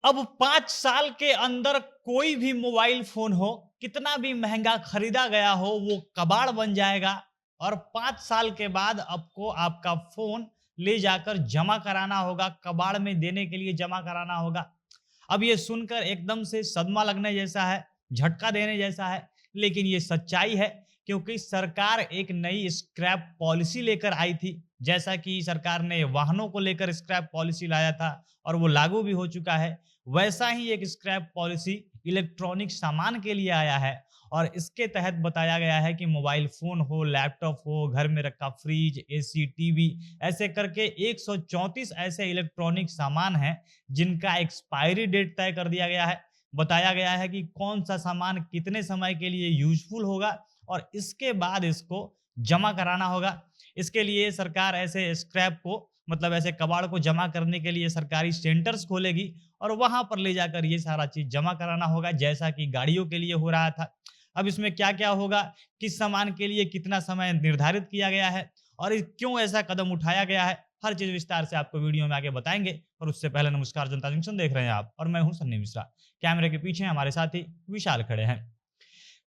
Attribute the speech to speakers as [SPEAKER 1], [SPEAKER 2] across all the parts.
[SPEAKER 1] अब 5 साल के अंदर कोई भी मोबाइल फ़ोन हो, कितना भी महँगा खरीदा गया हो, वो कबाड़ बन जाएगा और 5 साल के बाद आपको आपका फ़ोन ले जाकर जमा कराना होगा, कबाड़ में देने के लिए जमा कराना होगा। अब ये सुनकर एकदम से सदमा लगने जैसा है, झटका देने जैसा है, लेकिन ये सच्चाई है क्योंकि सरकार एक नई स्क्रैप पॉलिसी लेकर आई थी। जैसा कि सरकार ने वाहनों को लेकर स्क्रैप पॉलिसी लाया था और वो लागू भी हो चुका है, वैसा ही एक स्क्रैप पॉलिसी इलेक्ट्रॉनिक सामान के लिए आया है और इसके तहत बताया गया है कि मोबाइल फ़ोन हो, लैपटॉप हो, घर में रखा फ्रिज, एसी, टीवी ऐसे करके 134 ऐसे इलेक्ट्रॉनिक सामान हैं जिनका एक्सपायरी डेट तय कर दिया गया है। बताया गया है कि कौन-सा सामान कितने समय के लिए यूज़फुल होगा और इसके बाद इसको जमा कराना होगा। इसके लिए सरकार ऐसे स्क्रैप को मतलब ऐसे कबाड़ को जमा करने के लिए सरकारी सेंटर्स खोलेगी और वहाँ पर ले जाकर ये सारा चीज़ जमा कराना होगा, जैसा कि गाड़ियों के लिए हो रहा था। अब इसमें क्या-क्या होगा, किस सामान के लिए कितना समय निर्धारित किया गया है और क्यों ऐसा कदम उठाया गया है, हर चीज़ विस्तार से आपको वीडियो में आगे बताएँगे। और उससे पहले नमस्कार, जनता जंक्शन देख रहे हैं आप और मैं हूँ सन्नी मिश्रा। कैमरे के पीछे हमारे साथी विशाल खड़े हैं।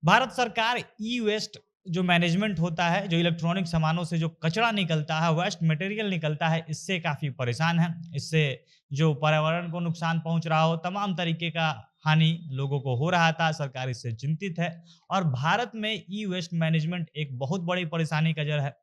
[SPEAKER 1] भारत सरकार ई-वेस्ट जो मैनेजमेंट होता है, जो इलेक्ट्रॉनिक सामानों से जो कचरा निकलता है, वेस्ट मटेरियल निकलता है, इससे काफ़ी परेशान है। इससे जो पर्यावरण को नुकसान पहुँच रहा हो, तमाम तरीके का हानि लोगों को हो रहा था, सरकार इससे चिंतित है और भारत में ई-वेस्ट मैनेजमेंट एक बहुत बड़ी परेशानी का जड़ है।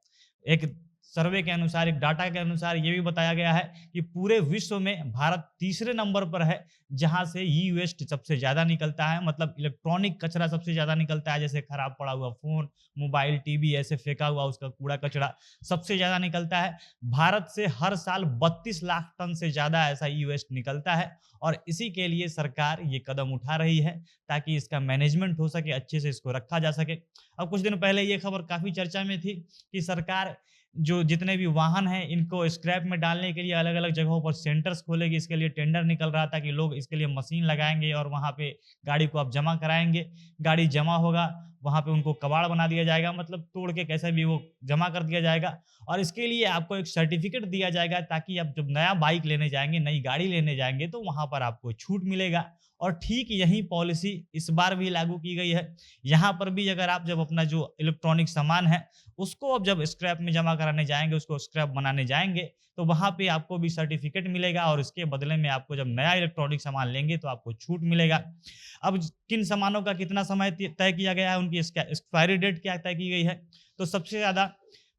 [SPEAKER 1] एक सर्वे के अनुसार, एक डाटा के अनुसार ये भी बताया गया है कि पूरे विश्व में भारत तीसरे नंबर पर है, जहाँ से ई-वेस्ट सबसे ज़्यादा निकलता है, मतलब इलेक्ट्रॉनिक कचरा सबसे ज़्यादा निकलता है, जैसे खराब पड़ा हुआ फ़ोन, मोबाइल, टीवी ऐसे फेंका हुआ उसका कूड़ा-कचरा सबसे ज़्यादा निकलता है। भारत से हर साल 32 लाख टन से ज़्यादा ऐसा ई-वेस्ट निकलता है और इसी के लिए सरकार ये कदम उठा रही है, ताकि इसका मैनेजमेंट हो सके, अच्छे से इसको रखा जा सके। अब कुछ दिन पहले ये खबर काफ़ी चर्चा में थी कि सरकार जो जितने भी वाहन हैं, इनको स्क्रैप में डालने के लिए अलग-अलग जगहों पर सेंटर्स खोलेगी। इसके लिए टेंडर निकल रहा था कि लोग इसके लिए मशीन लगाएँगे और वहाँ पे गाड़ी को आप जमा कराएँगे। गाड़ी जमा होगा, वहाँ पे उनको कबाड़ बना दिया जाएगा, मतलब तोड़ के कैसे भी वो जमा कर दिया जाएगा और इसके लिए आपको एक सर्टिफ़िकेट दिया जाएगा, ताकि आप जब नया बाइक लेने जाएँगे, नई गाड़ी लेने जाएँगे, तो वहाँ पर आपको छूट मिलेगा और ठीक यही पॉलिसी इस बार भी लागू की गई है। यहाँ पर भी अगर आप जब अपना जो इलेक्ट्रॉनिक सामान है, उसको अब जब स्क्रैप में जमा कराने जाएँगे, उसको स्क्रैप बनाने जाएँगे, तो वहाँ पे आपको भी सर्टिफ़िकेट मिलेगा और इसके बदले में आपको जब नया इलेक्ट्रॉनिक सामान लेंगे, तो आपको छूट मिलेगा। अब किन सामानों का कितना समय तय किया गया है, उनकी एक्सपायरी डेट क्या तय की गई है, तो सबसे ज़्यादा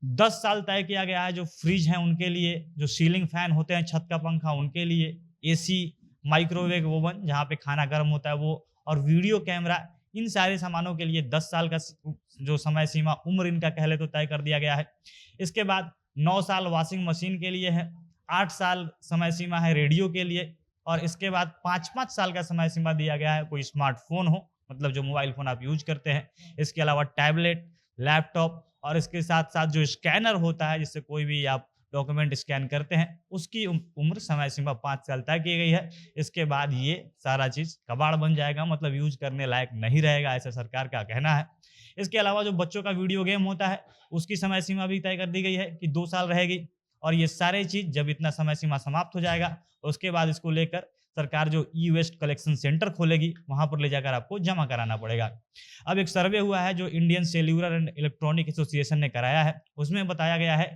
[SPEAKER 1] 10 साल तय किया गया है। जो फ्रिज हैं उनके लिए, जो सीलिंग फैन होते हैं, छत का पंखा उनके लिए, एसी, माइक्रोवेव ओवन जहाँ पे खाना गर्म होता है वो और वीडियो कैमरा, इन सारे सामानों के लिए 10 साल का जो समय सीमा उम्र इनका कह ले तो तय कर दिया गया है। इसके बाद 9 साल वॉशिंग मशीन के लिए है, 8 साल समय सीमा है रेडियो के लिए और इसके बाद 5-5 साल का समय सीमा दिया गया है कोई स्मार्टफ़ोन हो, मतलब जो मोबाइल फ़ोन आप यूज़ करते हैं। इसके अलावा टैबलेट, लैपटॉप और इसके साथ-साथ जो स्कैनर होता है, जिससे कोई भी आप डॉक्यूमेंट स्कैन करते हैं, उसकी उम्र समय सीमा 5 साल तय की गई है। इसके बाद ये सारा चीज़ कबाड़ बन जाएगा, मतलब यूज़ करने लायक नहीं रहेगा, ऐसा सरकार का कहना है। इसके अलावा जो बच्चों का वीडियो गेम होता है, उसकी समय सीमा भी तय कर दी गई है कि 2 साल रहेगी और ये सारे चीज़ जब इतना समय सीमा समाप्त हो जाएगा, उसके बाद इसको लेकर सरकार जो ई-वेस्ट कलेक्शन सेंटर खोलेगी, वहाँ पर ले जाकर आपको जमा कराना पड़ेगा। अब एक सर्वे हुआ है जो Indian cellular and electronic association ने कराया है, उसमें बताया गया है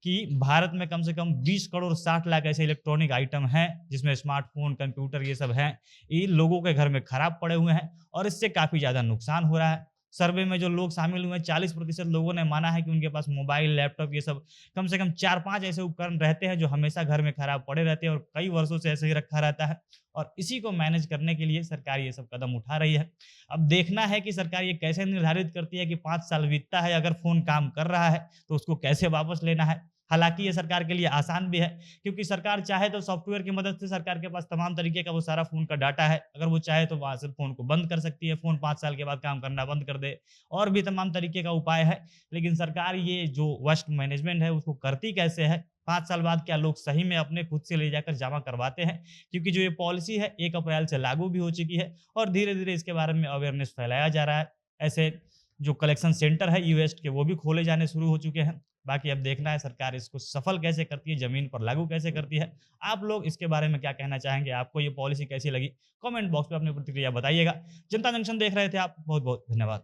[SPEAKER 1] कि भारत में कम से कम 20 करोड़ 60 लाख ऐसे इलेक्ट्रॉनिक आइटम हैं, जिसमें स्मार्टफ़ोन, कंप्यूटर ये सब हैं। ये लोगों के घर में खराब पड़े हुए हैं और इससे काफ़ी ज़्यादा नुकसान हो रहा है। सर्वे में जो लोग शामिल हुए हैं, 40% लोगों ने माना है कि उनके पास मोबाइल, लैपटॉप ये सब कम से कम 4-5 ऐसे उपकरण रहते हैं, जो हमेशा घर में खराब पड़े रहते हैं और कई वर्षों से ऐसे ही रखा रहता है और इसी को मैनेज करने के लिए सरकार ये सब कदम उठा रही है। अब देखना है कि सरकार ये कैसे निर्धारित करती है कि 5 साल बीतता है, अगर फ़ोन काम कर रहा है, तो उसको कैसे वापस लेना है। हालाँकि ये सरकार के लिए आसान भी है, क्योंकि सरकार चाहे तो सॉफ्टवेयर की मदद से सरकार के पास तमाम तरीके का वो सारा फ़ोन का डाटा है। अगर वो चाहे तो वहाँ से फ़ोन को बंद कर सकती है, फ़ोन 5 साल के बाद काम करना बंद कर दे और भी तमाम तरीके का उपाय है। लेकिन सरकार ये जो वेस्ट मैनेजमेंट है उसको करती कैसे है? 5 साल बाद क्या लोग सही में अपने खुद से ले जाकर जमा करवाते हैं? क्योंकि जो ये पॉलिसी है 1 अप्रैल से लागू भी हो चुकी है और धीरे-धीरे इसके बारे में अवेयरनेस फैलाया जा रहा है। ऐसे जो कलेक्शन सेंटर है ई-वेस्ट के, वो भी खोले जाने शुरू हो चुके हैं। बाकी अब देखना है सरकार इसको सफल कैसे करती है, ज़मीन पर लागू कैसे करती है। आप लोग इसके बारे में क्या कहना चाहेंगे? आपको ये पॉलिसी कैसी लगी? कमेंट बॉक्स में अपनी प्रतिक्रिया बताइएगा। जनता जंक्शन देख रहे थे आप, बहुत-बहुत धन्यवाद।